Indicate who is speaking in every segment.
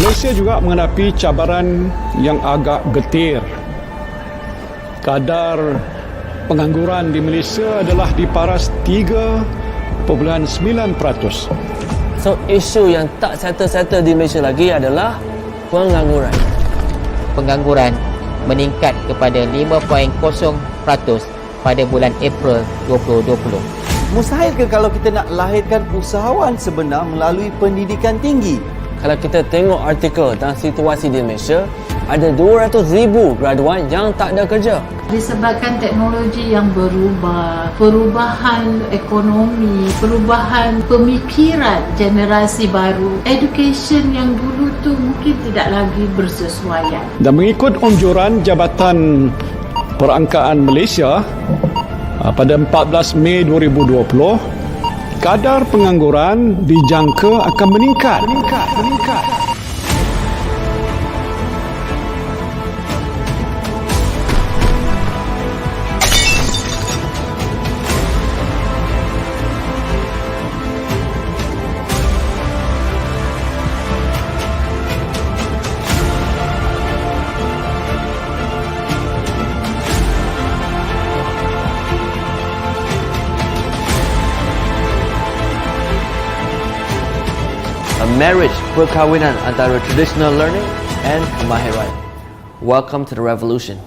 Speaker 1: Malaysia juga menghadapi cabaran yang agak getir. Kadar pengangguran di Malaysia adalah di paras 3.9%.
Speaker 2: So, isu yang tak settle-settle di Malaysia lagi adalah pengangguran.
Speaker 3: Pengangguran meningkat kepada 5.0% pada bulan April 2020.
Speaker 4: Mustahil ke kalau kita nak lahirkan usahawan sebenar melalui pendidikan tinggi?
Speaker 2: Kalau kita tengok artikel tentang situasi di Malaysia, ada 200,000 graduan yang tak ada kerja.
Speaker 5: Disebabkan teknologi yang berubah, perubahan ekonomi, perubahan pemikiran generasi baru, education yang dulu tu mungkin tidak lagi bersesuaian.
Speaker 1: Dan mengikut anjuran Jabatan Perangkaan Malaysia pada 14 Mei 2020, kadar pengangguran dijangka akan meningkat.
Speaker 2: A marriage, perkahwinan antara traditional learning and kemahiran. Welcome to the revolution.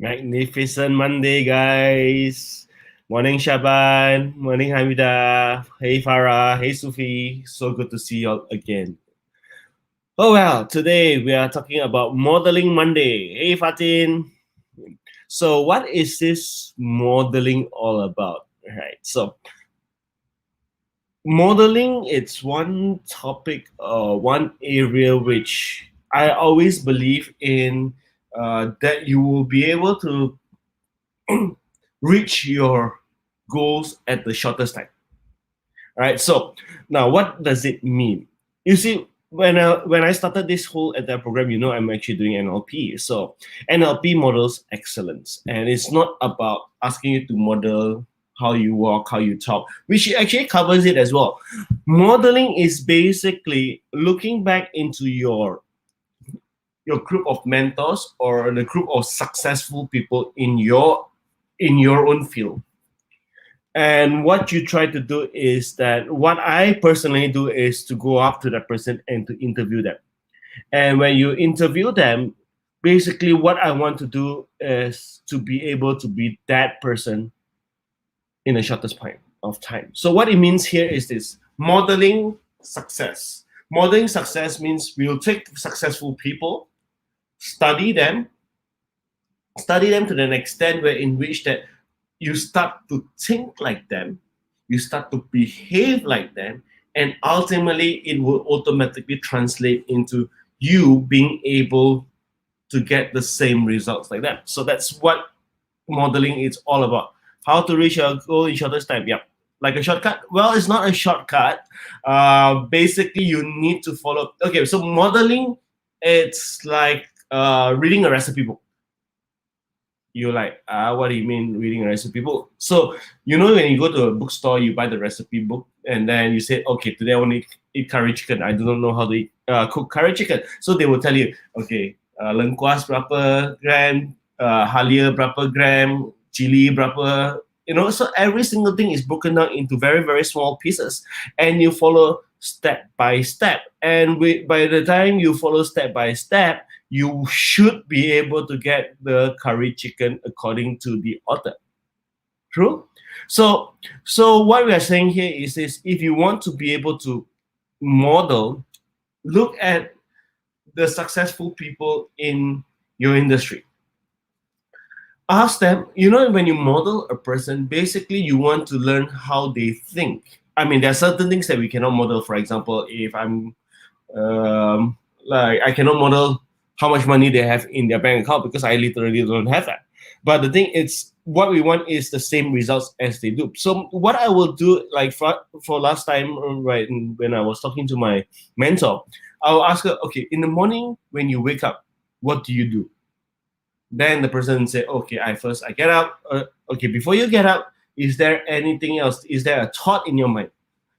Speaker 6: Magnificent Monday, guys. Morning, Shaban. Morning, Hamida. Hey, Farah. Hey, Sufi. So good to see you all again. Oh, well, today we are talking about Modeling Monday. Hey, Fatin. So what is this modeling all about? Right. So modeling, it's one topic, one area which I always believe in, that you will be able to reach your goals at the shortest time. All right. So now, what does it mean? You see, when I started this whole entire program, you know, I'm actually doing NLP. So NLP models excellence, and it's not about asking you to model how you walk, how you talk, which actually covers it as well. Modeling is basically looking back into your group of mentors or the group of successful people in your own field. And what you try to do is that, what I personally do is to go up to that person and to interview them. And when you interview them, basically what I want to do is to be able to be that person in the shortest point of time. So what it means here is this: modeling success. Modeling success means we'll take successful people, study them to the extent where in which that you start to think like them, you start to behave like them, and ultimately it will automatically translate into you being able to get the same results like them. So that's what modeling is all about. How to reach your goal in shortest time. Yeah. Like a shortcut? Well, it's not a shortcut. Basically, you need to follow. Okay, so modeling, it's like reading a recipe book. You're like, what do you mean reading a recipe book? So, you know, when you go to a bookstore, you buy the recipe book, and then you say, okay, today I want to eat curry chicken. I do not know how to cook curry chicken. So they will tell you, okay, lengkuas berapa gram, halia berapa gram, chili berapa, you know. So every single thing is broken down into very, very small pieces, and you follow step by step. And by the time you follow step by step, you should be able to get the curry chicken according to the author. True? So what we are saying here is this: if you want to be able to model, look at the successful people in your industry. Ask them, you know, when you model a person, basically you want to learn how they think. I mean, there are certain things that we cannot model. For example, if I'm I cannot model how much money they have in their bank account because I literally don't have that. But the thing is, what we want is the same results as they do. So what I will do, like for last time, right, when I was talking to my mentor, I'll ask her, okay, in the morning when you wake up, what do you do? Then the person say, okay, I get up. Okay, before you get up, is there anything else? Is there a thought in your mind?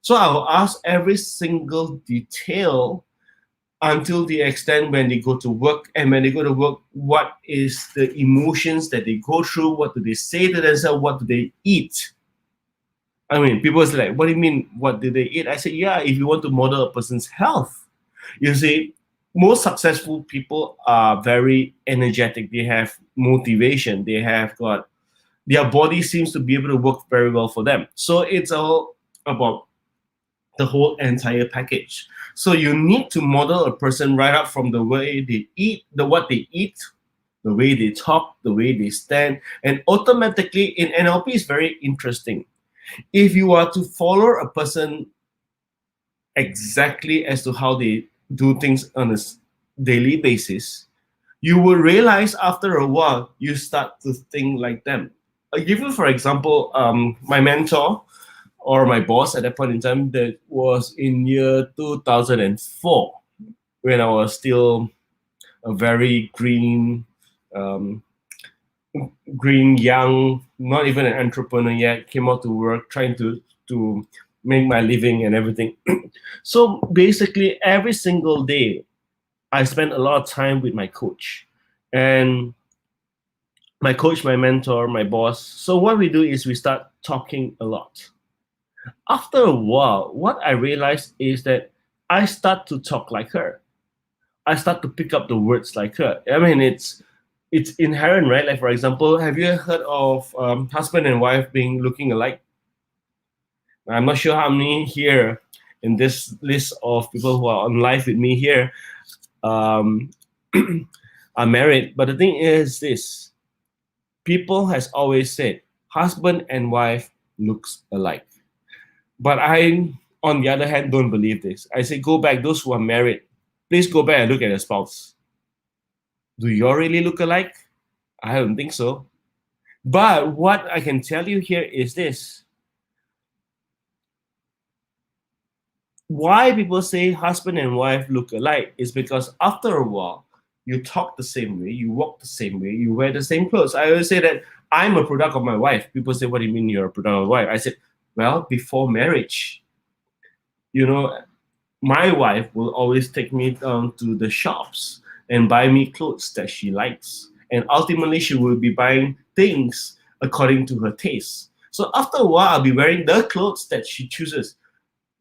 Speaker 6: So I will ask every single detail until the extent when they go to work. And when they go to work, what is the emotions that they go through? What do they say to themselves? What do they eat? I mean, people say like, what do you mean, what do they eat? I say, yeah, if you want to model a person's health, you see, most successful people are very energetic. They have motivation. They have got, their body seems to be able to work very well for them. So it's all about the whole entire package. So you need to model a person right up from the way they eat, what they eat, the way they talk, the way they stand, and automatically in NLP is very interesting. If you are to follow a person exactly as to how they do things on a daily basis, you will realize after a while you start to think like them. I'll give you, for example, my mentor or my boss at that point in time, that was in year 2004, when I was still a very green, young, not even an entrepreneur yet, came out to work, trying to make my living and everything. So basically, every single day, I spent a lot of time with my coach. And my coach, my mentor, my boss. So what we do is we start talking a lot. After a while, what I realized is that I start to talk like her. I start to pick up the words like her. I mean, it's inherent, right? Like, for example, have you heard of husband and wife being looking alike? I'm not sure how many here in this list of people who are on live with me here are married. But the thing is this: people has always said husband and wife looks alike. But I, on the other hand, don't believe this. I say, go back, those who are married, please go back and look at your spouse. Do you all really look alike? I don't think so. But what I can tell you here is this. Why people say husband and wife look alike is because after a while, you talk the same way, you walk the same way, you wear the same clothes. I always say that I'm a product of my wife. People say, what do you mean you're a product of my wife? I said, well, before marriage, you know, my wife will always take me down to the shops and buy me clothes that she likes. And ultimately, she will be buying things according to her taste. So after a while, I'll be wearing the clothes that she chooses,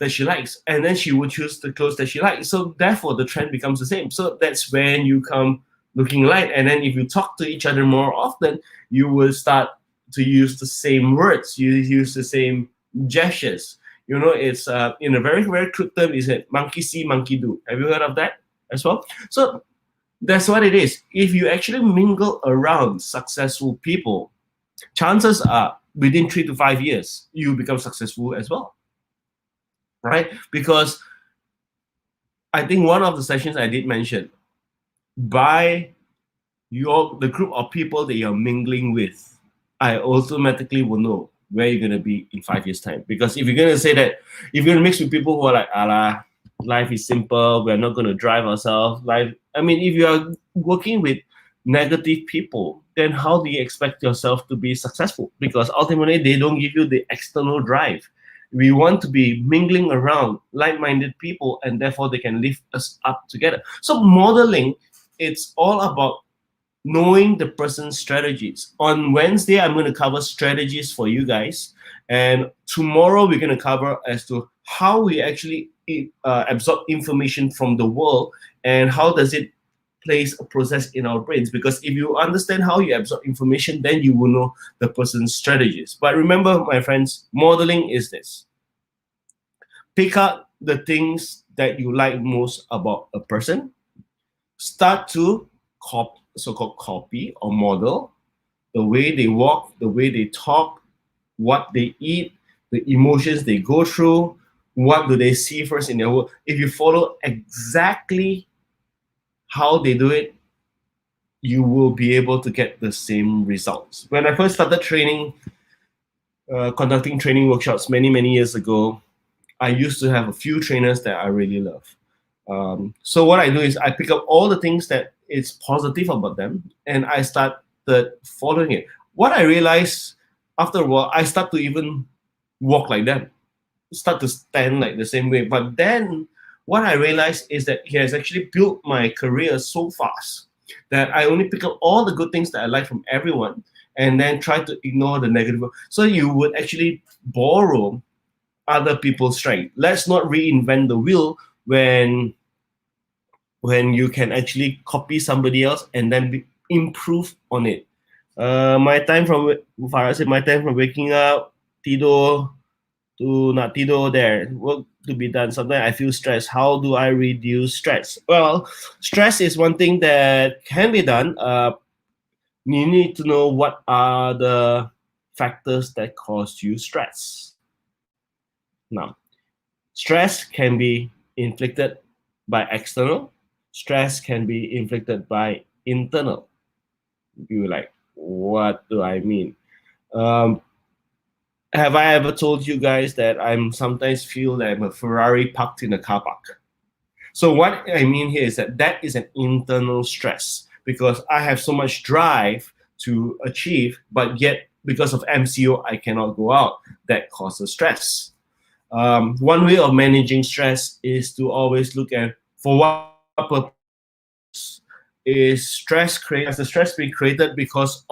Speaker 6: that she likes, and then she will choose the clothes that she likes. So therefore, the trend becomes the same. So that's when you come looking alike. And then if you talk to each other more often, you will start to use the same words. You use the same gestures. You know, it's in a very, very crude term, is it monkey see, monkey do. Have you heard of that as well? So that's what it is. If you actually mingle around successful people, chances are within 3 to 5 years, you become successful as well, right? Because I think one of the sessions I did mention, by the group of people that you're mingling with, I automatically will know where you're going to be in 5 years' time. Because if you're going to say that, if you're going to mix with people who are like, Allah, life is simple, we're not going to drive ourselves. Life, I mean, if you are working with negative people, then how do you expect yourself to be successful? Because ultimately, they don't give you the external drive. We want to be mingling around like-minded people, and therefore they can lift us up together. So modeling, it's all about knowing the person's strategies. On Wednesday, I'm going to cover strategies for you guys. And tomorrow, we're going to cover as to how we actually absorb information from the world and how does it place a process in our brains. Because if you understand how you absorb information, then you will know the person's strategies. But remember, my friends, modeling is this. Pick out the things that you like most about a person. Start to so-called copy or model the way they walk, the way they talk, what they eat, the emotions they go through, what do they see first in their world. If you follow exactly how they do it, you will be able to get the same results. When I first started conducting training workshops many years ago, I used to have a few trainers that I really love. So what I do is I pick up all the things that is positive about them, and I started following it. What I realized after a while, I start to even walk like them, start to stand like the same way. But then what I realized is that he has actually built my career so fast that I only pick up all the good things that I like from everyone and then try to ignore the negative. So you would actually borrow other people's strength. Let's not reinvent the wheel when you can actually copy somebody else and then improve on it. My time from Farah said, my time from waking up, tidur to not tidur, there work to be done. Sometimes I feel stressed. How do I reduce stress? Well, stress is one thing that can be done. You need to know what are the factors that cause you stress. Now, stress can be inflicted by external. Stress can be inflicted by internal. You're like, what do I mean? Um, have I ever told you guys that I'm sometimes feel that I'm a Ferrari parked in a car park? So what I mean here is that is an internal stress because I have so much drive to achieve, but yet because of MCO, I cannot go out. That causes stress. One way of managing stress is to always look at for what purpose is stress created. Has the stress been created because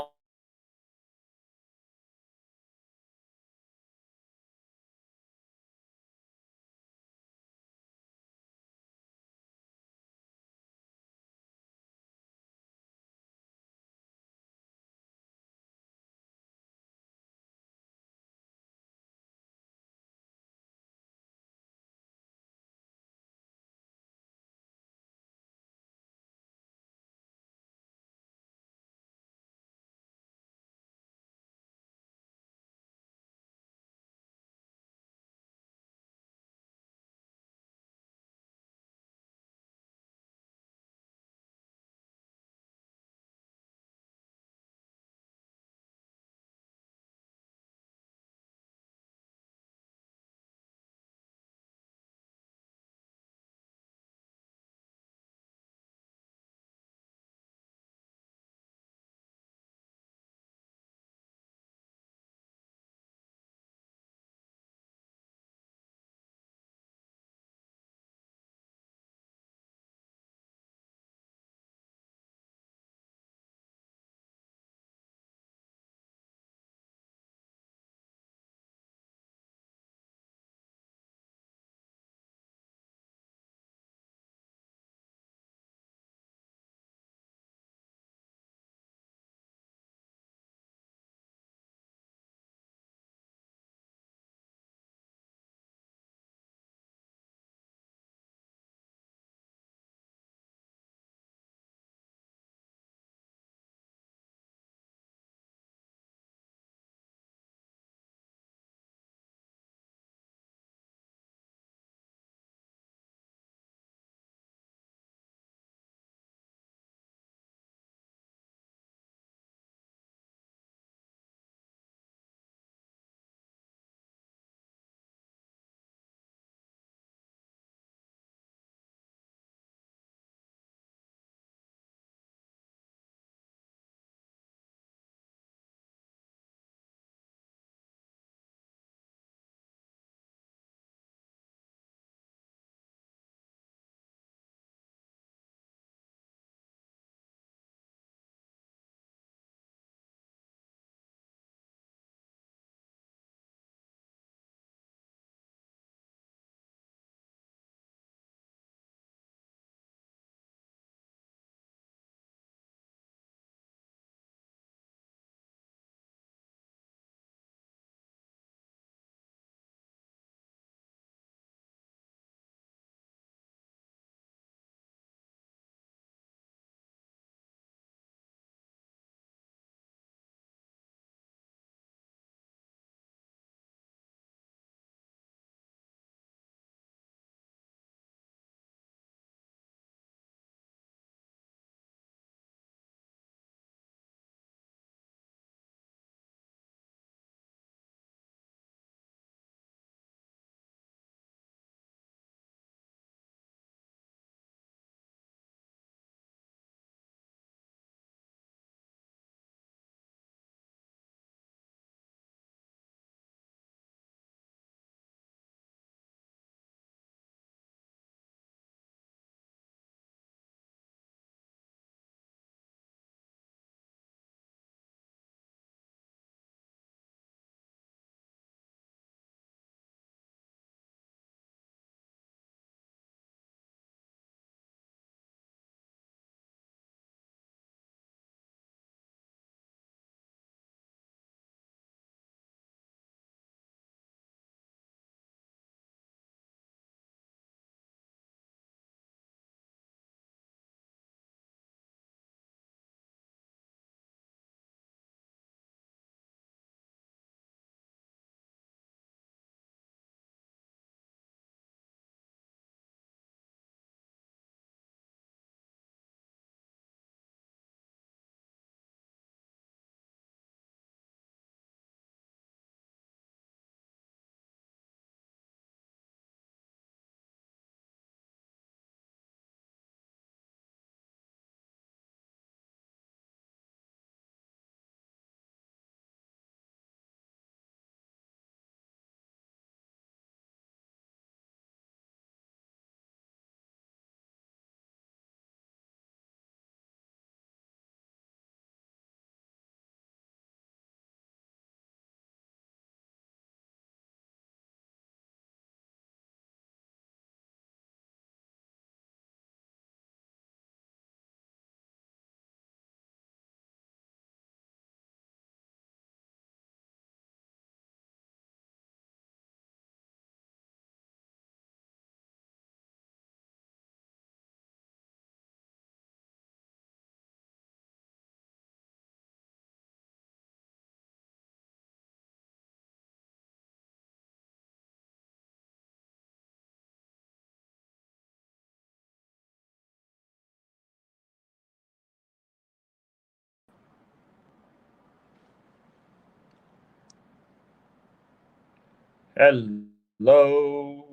Speaker 6: Hello.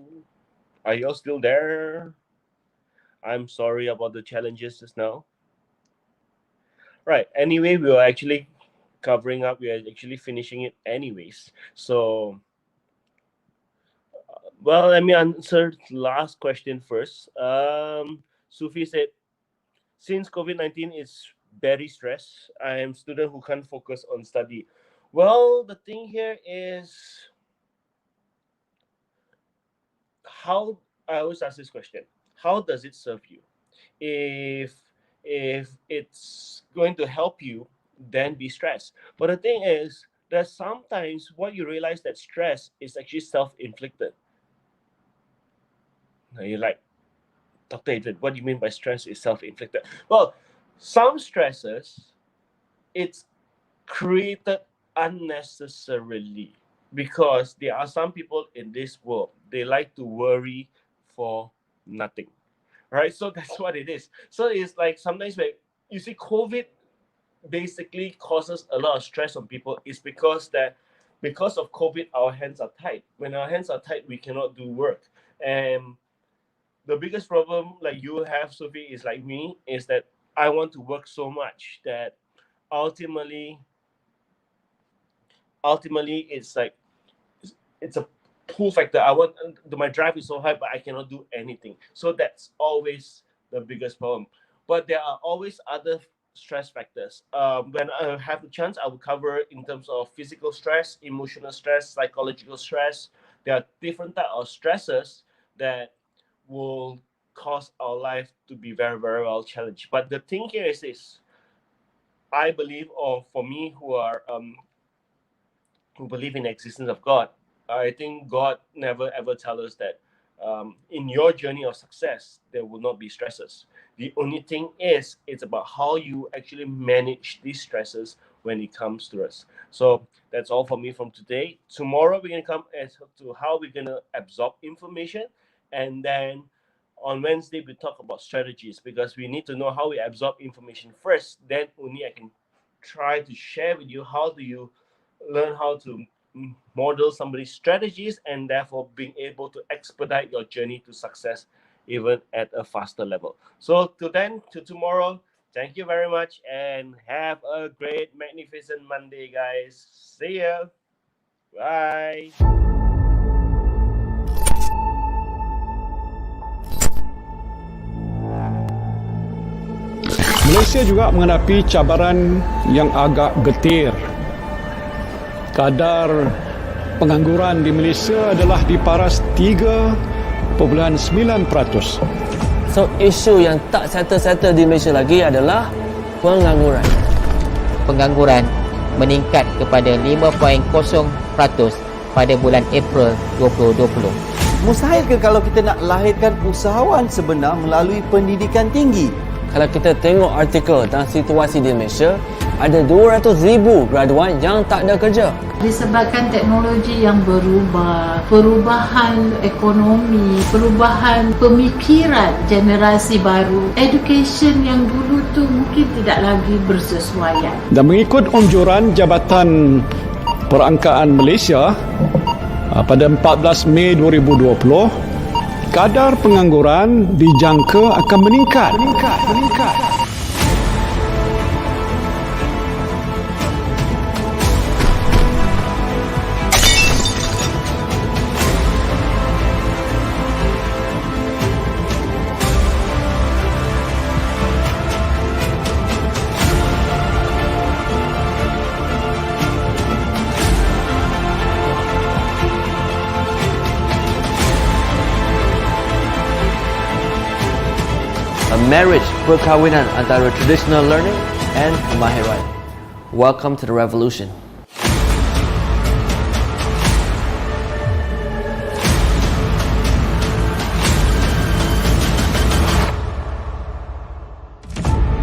Speaker 6: Are you all still there? I'm sorry about the challenges just now. Right. Anyway, we are actually covering up. We are actually finishing it anyways. So, well, let me answer the last question first. Sufi said, since COVID-19 is very stressed, I am student who can't focus on study. Well, the thing here is how I always ask this question: how does it serve you? If it's going to help you, then be stressed. But the thing is that sometimes what you realize that stress is actually self-inflicted. Now you're like, Dr. Adrian, what do you mean by stress is self-inflicted? Well, some stresses, it's created unnecessarily because there are some people in this world, they like to worry for nothing. Right? So that's what it is. So it's like sometimes when you see COVID basically causes a lot of stress on people is because of COVID, our hands are tied. When our hands are tied, we cannot do work. And the biggest problem like you have, Sophie, is like me, is that I want to work so much that ultimately it's like it's a pull factor. My drive is so high, but I cannot do anything. So that's always the biggest problem. But there are always other stress factors. When I have the chance, I will cover in terms of physical stress, emotional stress, psychological stress. There are different types of stresses that will cause our life to be very, very well challenged. But the thing here is this: I believe, or for me, who believe in the existence of God, I think God never ever tells us that in your journey of success there will not be stresses. The only thing is it's about how you actually manage these stresses when it comes to us. So that's all for me from today. Tomorrow we're going to come as to how we're going to absorb information, and then on Wednesday we talk about strategies, because we need to know how we absorb information first. Then only I can try to share with you how do you learn how to model somebody's strategies, and therefore being able to expedite your journey to success even at a faster level. So to tomorrow, thank you very much and have a great, magnificent Monday, guys. See ya. Bye.
Speaker 1: Malaysia juga menghadapi cabaran yang agak getir. Kadar pengangguran di Malaysia adalah di paras 3.9%.
Speaker 2: So, isu yang tak settle-settle di Malaysia lagi adalah pengangguran.
Speaker 3: Pengangguran meningkat kepada 5.0% pada bulan April 2020.
Speaker 4: Mustahil ke kalau kita nak lahirkan usahawan sebenar melalui pendidikan tinggi?
Speaker 2: Kalau kita tengok artikel tentang situasi di Malaysia, ada 200,000 graduan yang tak ada kerja.
Speaker 5: Disebabkan teknologi yang berubah, perubahan ekonomi, perubahan pemikiran generasi baru, education yang dulu tu mungkin tidak lagi bersesuaian.
Speaker 1: Dan mengikut anjuran Jabatan Perangkaan Malaysia pada 14 Mei 2020, kadar pengangguran dijangka akan meningkat.
Speaker 2: A marriage perkawinan antara traditional learning and kemahiran. Welcome to the revolution.